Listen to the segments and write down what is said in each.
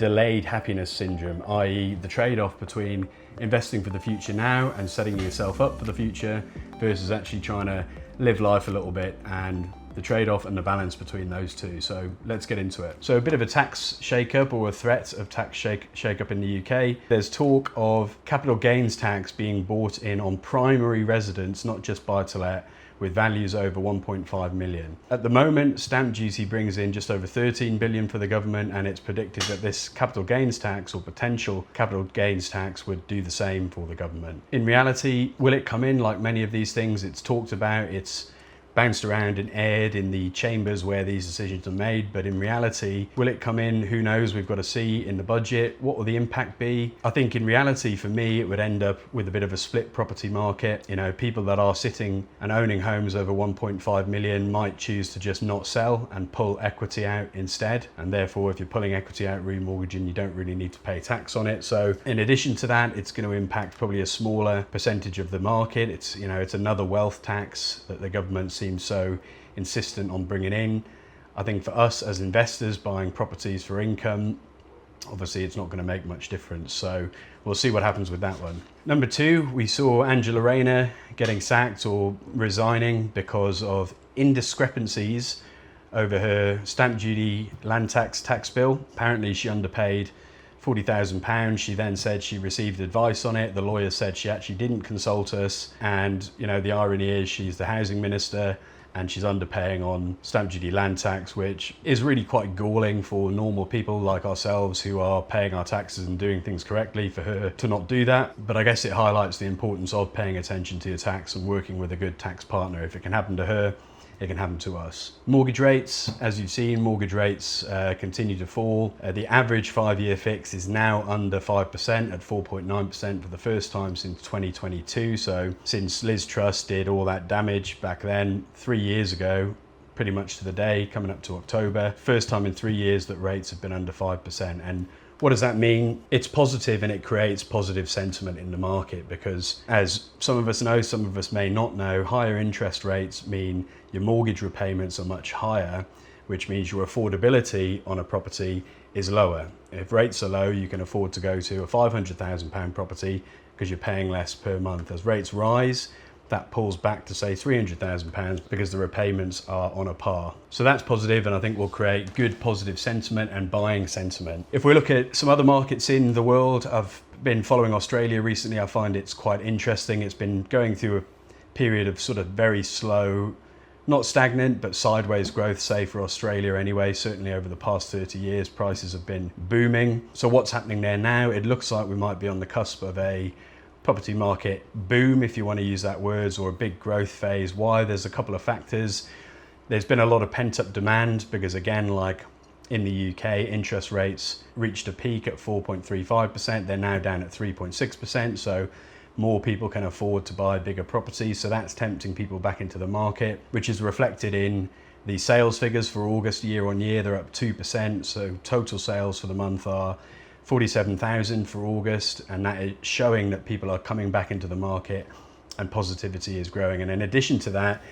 delayed happiness syndrome, i.e. the trade-off between investing for the future now and setting yourself up for the future versus actually trying to live life a little bit, and the trade-off and the balance between those two. So let's get into it. So a bit of a tax shake-up, or a threat of tax shake-up in the UK. There's talk of capital gains tax being brought in on primary residents, not just buy-to-let, with values over 1.5 million. At the moment, stamp duty brings in just over 13 billion for the government, and it's predicted that this capital gains tax, or potential capital gains tax, would do the same for the government. In reality, will it come in? Like many of these things, it's talked about, it's bounced around and aired in the chambers where these decisions are made, but in reality, will it come in? Who knows? We've got to see in the budget. What will the impact be? I think in reality, for me, it would end up with a bit of a split property market. You know, people that are sitting and owning homes over 1.5 million might choose to just not sell and pull equity out instead, and therefore if you're pulling equity out remortgaging, you don't really need to pay tax on it. So in addition to that, it's going to impact probably a smaller percentage of the market. It's, you know, it's another wealth tax that the government seems so insistent on bringing in. I think for us as investors buying properties for income, obviously it's not going to make much difference. So we'll see what happens with that one. Number two, we saw Angela Rayner getting sacked or resigning because of indiscrepancies over her stamp duty land tax bill. Apparently she underpaid £40,000. She then said she received advice on it. The lawyer said she actually didn't consult us. And, you know, the irony is she's the housing minister and she's underpaying on stamp duty land tax, which is really quite galling for normal people like ourselves who are paying our taxes and doing things correctly, for her to not do that. But I guess it highlights the importance of paying attention to your tax and working with a good tax partner. If it can happen to her, it can happen to us. Mortgage rates, as you've seen, mortgage rates continue to fall. The average 5-year fix is now under 5% at 4.9% for the first time since 2022. So since Liz Truss did all that damage back then, 3 years ago, pretty much to the day, coming up to October, first time in 3 years that rates have been under 5%. And what does that mean? It's positive, and it creates positive sentiment in the market because, as some of us know, some of us may not know, higher interest rates mean your mortgage repayments are much higher, which means your affordability on a property is lower. If rates are low, you can afford to go to a £500,000 property because you're paying less per month. As rates rise, that pulls back to say £300,000 because the repayments are on a par. So that's positive, and I think will create good positive sentiment and buying sentiment. If we look at some other markets in the world, I've been following Australia recently. I find it's quite interesting. It's been going through a period of sort of very slow, not stagnant, but sideways growth, say for Australia anyway. Certainly over the past 30 years, prices have been booming. So what's happening there now? It looks like we might be on the cusp of a property market boom, if you want to use that word, or a big growth phase. Why? There's a couple of factors. There's been a lot of pent-up demand because, again, like in the UK, interest rates reached a peak at 4.35%. They're now down at 3.6%. So more people can afford to buy bigger properties. So that's tempting people back into the market, which is reflected in the sales figures for August year on year. They're up 2%. So total sales for the month are 47,000 for August, and that is showing that people are coming back into the market and positivity is growing. And in addition to that,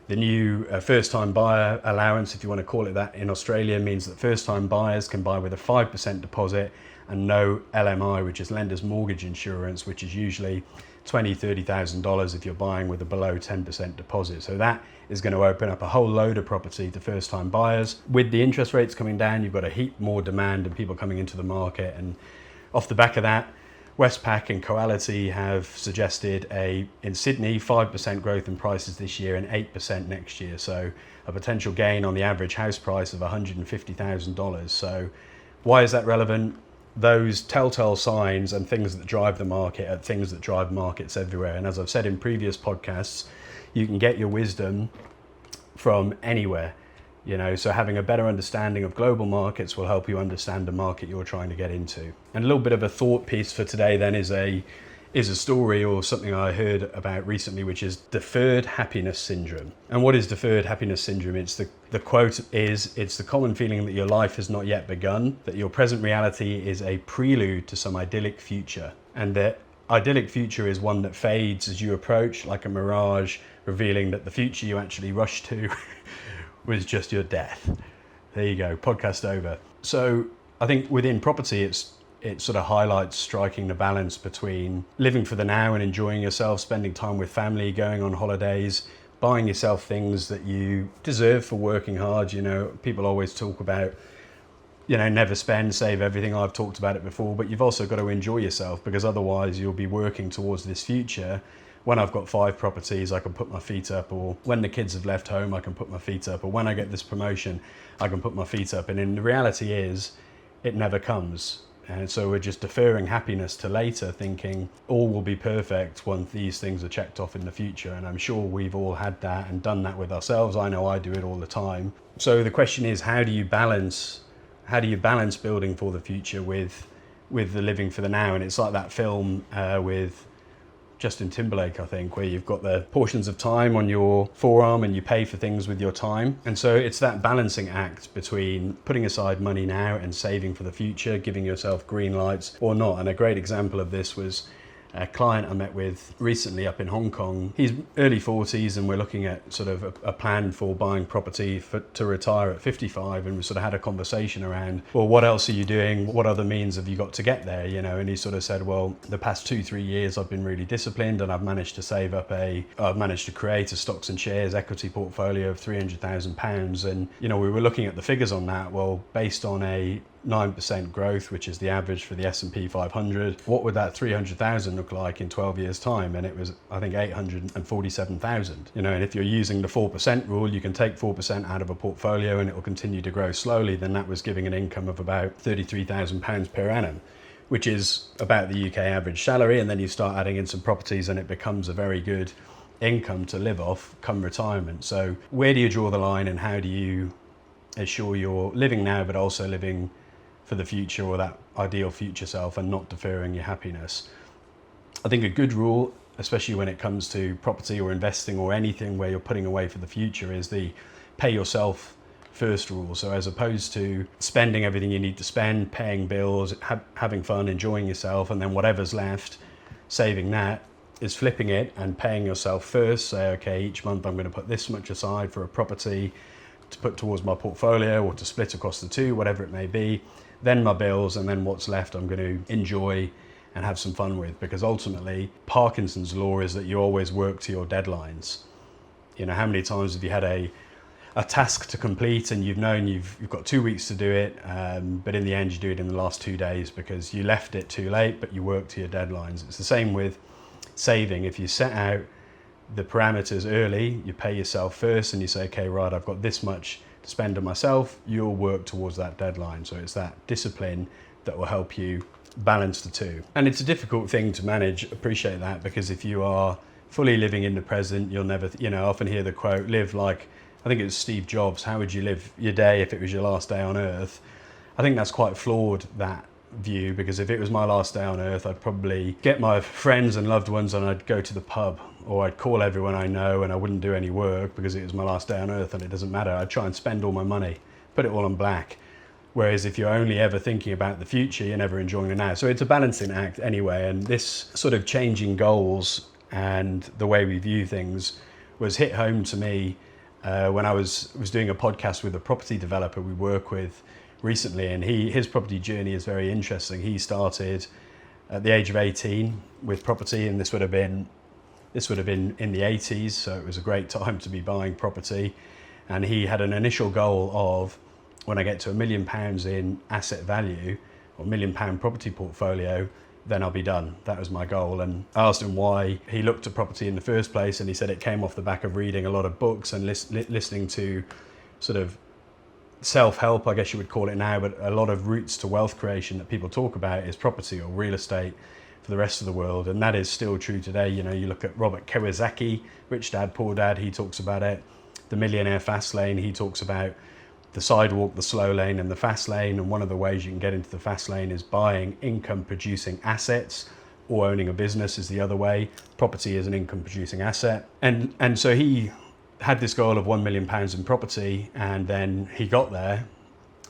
the new first-time buyer allowance, if you want to call it that, in Australia means that first-time buyers can buy with a 5% deposit and no LMI, which is lender's mortgage insurance, which is usually $20,000, $30,000 if you're buying with a below 10% deposit. So that is going to open up a whole load of property to first-time buyers. With the interest rates coming down, you've got a heap more demand and people coming into the market. And off the back of that, Westpac and Coality have suggested in Sydney, 5% growth in prices this year and 8% next year. So a potential gain on the average house price of $150,000. So why is that relevant? Those telltale signs and things that drive the market are things that drive markets everywhere. And as I've said in previous podcasts, you can get your wisdom from anywhere, you know, so having a better understanding of global markets will help you understand the market you're trying to get into. And a little bit of a thought piece for today then is a story or something I heard about recently, which is deferred happiness syndrome. And what is deferred happiness syndrome? It's the quote is, it's the common feeling that your life has not yet begun, that your present reality is a prelude to some idyllic future. And that idyllic future is one that fades as you approach, like a mirage, revealing that the future you actually rushed to was just your death. There you go, podcast over. So I think within property, it sort of highlights striking the balance between living for the now and enjoying yourself, spending time with family, going on holidays, buying yourself things that you deserve for working hard. You know, people always talk about, you know, never spend, save everything. I've talked about it before, but you've also got to enjoy yourself, because otherwise you'll be working towards this future. When I've got 5 properties, I can put my feet up, or when the kids have left home, I can put my feet up, or when I get this promotion, I can put my feet up. And in the reality is, it never comes. And so we're just deferring happiness to later, thinking all will be perfect once these things are checked off in the future. And I'm sure we've all had that and done that with ourselves. I know I do it all the time. So the question is, how do you balance building for the future with the living for the now? And it's like that film with Justin Timberlake, I think, where you've got the portions of time on your forearm and you pay for things with your time. And so it's that balancing act between putting aside money now and saving for the future, giving yourself green lights or not. And a great example of this was a client I met with recently up in Hong Kong. He's early 40s, and we're looking at sort of a plan for buying property to retire at 55. And we sort of had a conversation around, well, what else are you doing? What other means have you got to get there? You know, and he sort of said, well, the past 2-3 years I've been really disciplined, and I've managed to create a stocks and shares equity portfolio of £300,000. And, you know, we were looking at the figures on that. Well, based on a 9% growth, which is the average for the S&P 500, what would that 300,000 look like in 12 years time? And it was, I think, 847,000. You know, and if you're using the 4% rule, you can take 4% out of a portfolio and it will continue to grow slowly. Then that was giving an income of about £33,000 per annum, which is about the UK average salary. And then you start adding in some properties and it becomes a very good income to live off come retirement. So where do you draw the line, and how do you ensure you're living now but also living for the future, or that ideal future self, and not deferring your happiness? I think a good rule, especially when it comes to property or investing or anything where you're putting away for the future, is the pay yourself first rule. So as opposed to spending everything you need to spend, paying bills, having fun, enjoying yourself, and then whatever's left, saving that, is flipping it and paying yourself first. Say, okay, each month I'm going to put this much aside for a property to put towards my portfolio, or to split across the two, whatever it may be. Then my bills, and then what's left I'm going to enjoy and have some fun with. Because ultimately, Parkinson's law is that you always work to your deadlines. You know, how many times have you had a task to complete and you've known you've got 2 weeks to do it, but in the end you do it in the last 2 days because you left it too late, but you work to your deadlines. It's the same with saving. If you set out the parameters early, you pay yourself first and you say, okay, right, I've got this much to spend on myself, you'll work towards that deadline. So it's that discipline that will help you balance the two. And it's a difficult thing to manage, appreciate that, because if you are fully living in the present, you'll never, you know, I often hear the quote, live like, I think it was Steve Jobs, how would you live your day if it was your last day on earth? I think that's quite flawed, that view, because if it was my last day on earth, I'd probably get my friends and loved ones and I'd go to the pub, or I'd call everyone I know and I wouldn't do any work because it was my last day on earth and it doesn't matter. I'd try and spend all my money, put it all on black. Whereas if you're only ever thinking about the future, you're never enjoying the now. So it's a balancing act anyway. And this sort of changing goals and the way we view things was hit home to me when I was doing a podcast with a property developer we work with recently, and his property journey is very interesting. He started at the age of 18 with property, and this would have been in the 80s, so it was a great time to be buying property. And he had an initial goal of, when I get to £1 million in asset value, or £1 million property portfolio, then I'll be done. That was my goal. And I asked him why he looked at property in the first place, and he said it came off the back of reading a lot of books and listening to sort of self-help, I guess you would call it now, but a lot of routes to wealth creation that people talk about is property or real estate for the rest of the world. And that is still true today. You know, you look at Robert Kiyosaki, Rich Dad, Poor Dad, he talks about it. The Millionaire Fast Lane, he talks about the sidewalk, the slow lane and the fast lane. And one of the ways you can get into the fast lane is buying income producing assets, or owning a business is the other way. Property is an income producing asset. And so he had this goal of £1 million in property, and then he got there,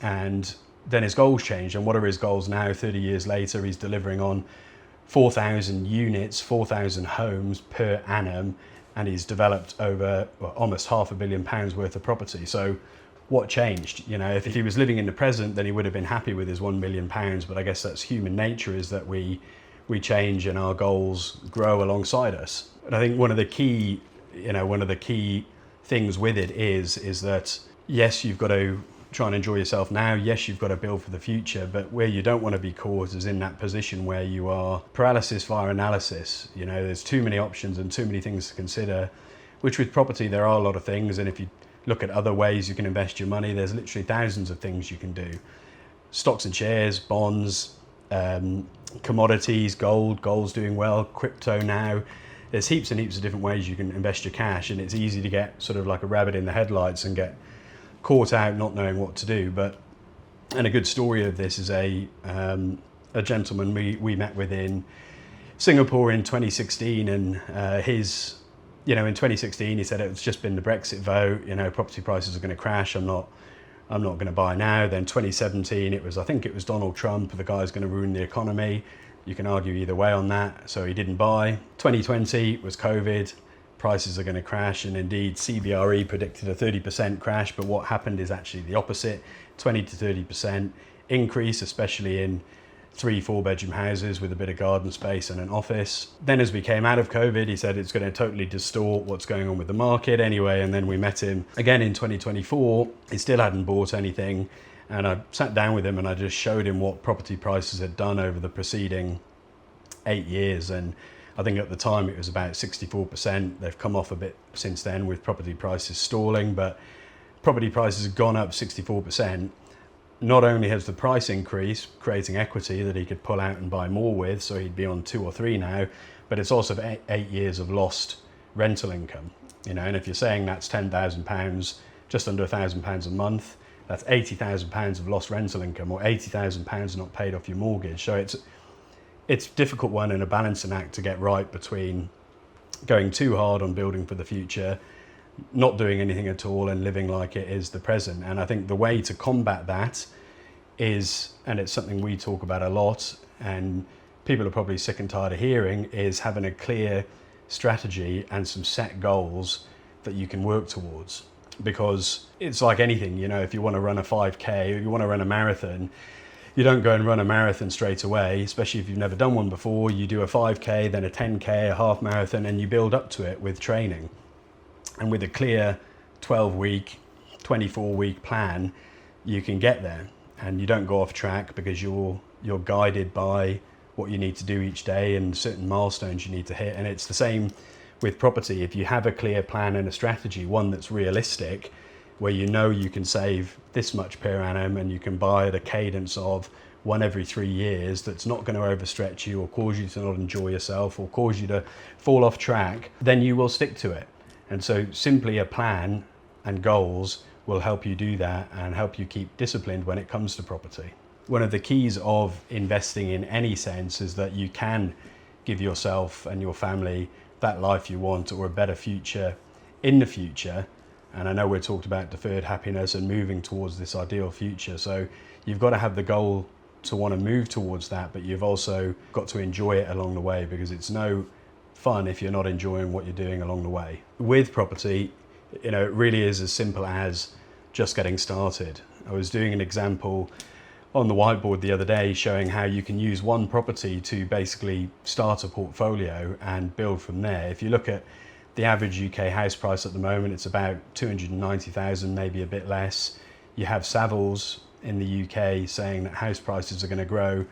and then his goals changed. And what are his goals now? 30 years later, he's delivering on 4,000 units, 4,000 homes per annum, and he's developed over almost £500 million worth of property. So what changed? You know, if he was living in the present, then he would have been happy with his £1 million. But I guess that's human nature, is that we change and our goals grow alongside us. And I think one of the key things with it is that, yes, you've got to try and enjoy yourself now. Yes, you've got to build for the future, but where you don't want to be caught is in that position where you are paralysis via analysis. You know, there's too many options and too many things to consider, which with property, there are a lot of things. And if you look at other ways you can invest your money, there's literally thousands of things you can do. Stocks and shares, bonds, commodities, gold's doing well, crypto now. There's heaps and heaps of different ways you can invest your cash, and it's easy to get sort of like a rabbit in the headlights and get caught out not knowing what to do. And a good story of this is a gentleman we met with in Singapore in 2016, and in 2016 he said it's just been the Brexit vote, property prices are going to crash, I'm not going to buy now. Then 2017 I think it was Donald Trump, the guy's going to ruin the economy. You can argue either way on that, so he didn't buy. 2020 was COVID, prices are going to crash, and indeed CBRE predicted a 30% crash, but what happened is actually the opposite, 20 to 30% increase, especially in 3-4 bedroom houses with a bit of garden space and an office. Then as we came out of COVID, he said it's going to totally distort what's going on with the market anyway, and then we met him again in 2024. He still hadn't bought anything, and I sat down with him and I just showed him what property prices had done over the preceding 8 years, and I think at the time it was about 64%. They've come off a bit since then with property prices stalling, but property prices have gone up 64%. Not only has the price increased, creating equity that he could pull out and buy more with, so he'd be on 2 or 3 now, but it's also 8 years of lost rental income. And if you're saying that's £10,000, just under £1,000 a month, that's £80,000 of lost rental income, or £80,000 not paid off your mortgage. So it's a difficult one and a balancing act to get right between going too hard on building for the future, not doing anything at all, and living like it is the present. And I think the way to combat that is, and it's something we talk about a lot and people are probably sick and tired of hearing, is having a clear strategy and some set goals that you can work towards. Because it's like anything, if you want to run a 5K or you want to run a marathon, you don't go and run a marathon straight away, especially if you've never done one before. You do a 5K, then a 10K, a half marathon, and you build up to it with training. And with a clear 12-week, 24-week plan, you can get there, and you don't go off track because you're guided by what you need to do each day and certain milestones you need to hit. And it's the same with property. If you have a clear plan and a strategy, one that's realistic, where you can save this much per annum and you can buy at a cadence of one every 3 years, that's not going to overstretch you or cause you to not enjoy yourself or cause you to fall off track, then you will stick to it. And so simply a plan and goals will help you do that and help you keep disciplined when it comes to property. One of the keys of investing in any sense is that you can give yourself and your family that life you want, or a better future in the future. And I know we're talked about deferred happiness and moving towards this ideal future. So you've got to have the goal to want to move towards that, but you've also got to enjoy it along the way, because it's no fun if you're not enjoying what you're doing along the way. With property, it really is as simple as just getting started. I was doing an example on the whiteboard the other day showing how you can use one property to basically start a portfolio and build from there. If you look at the average UK house price at the moment, it's about 290,000, maybe a bit less. You have Savills in the UK saying that house prices are going to grow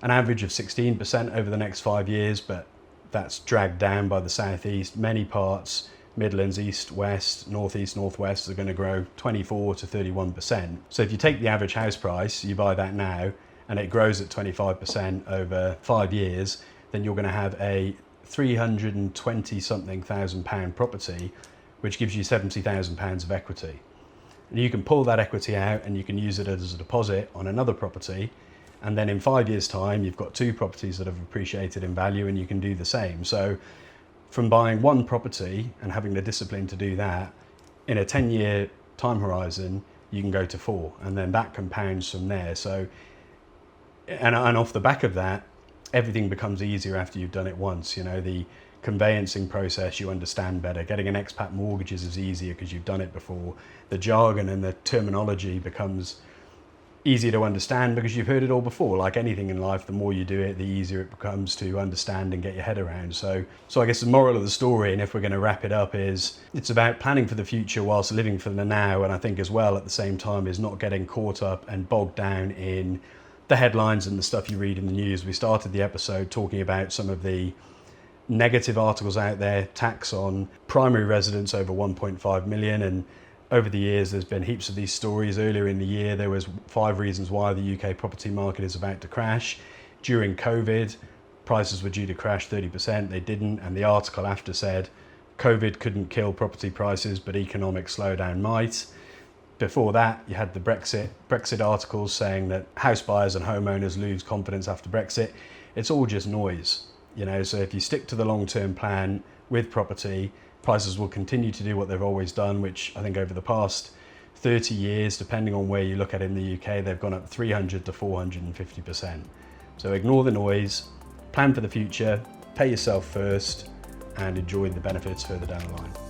an average of 16% over the next 5 years, but that's dragged down by the southeast. Many parts, Midlands, east, west, northeast, northwest, are going to grow 24 to 31%. So if you take the average house price, you buy that now, and it grows at 25% over 5 years, then you're going to have a 320 something thousand pound property, which gives you 70,000 pounds of equity. And you can pull that equity out and you can use it as a deposit on another property. And then in 5 years' time, you've got 2 properties that have appreciated in value, and you can do the same. So from buying one property and having the discipline to do that, in a 10-year time horizon, you can go to 4, and then that compounds from there. So, and off the back of that, everything becomes easier after you've done it once. You know, the conveyancing process you understand better. Getting an expat mortgage is easier because you've done it before. The jargon and the terminology becomes easier to understand because you've heard it all before. Like anything in life, the more you do it, the easier it becomes to understand and get your head around. So I guess the moral of the story, and if we're going to wrap it up, is it's about planning for the future whilst living for the now. And I think as well at the same time is not getting caught up and bogged down in the headlines and the stuff you read in the news. We started the episode talking about some of the negative articles out there, tax on primary residents over 1.5 million, and over the years there's been heaps of these stories. Earlier in the year there was 5 reasons why the UK property market is about to crash. During COVID, prices were due to crash 30%, they didn't, and the article after said COVID couldn't kill property prices but economic slowdown might. Before that you had the Brexit articles saying that house buyers and homeowners lose confidence after Brexit. It's all just noise, you know. So if you stick to the long-term plan with property, prices will continue to do what they've always done, which I think over the past 30 years, depending on where you look at in the UK, they've gone up 300 to 450%. So ignore the noise, plan for the future, pay yourself first, and enjoy the benefits further down the line.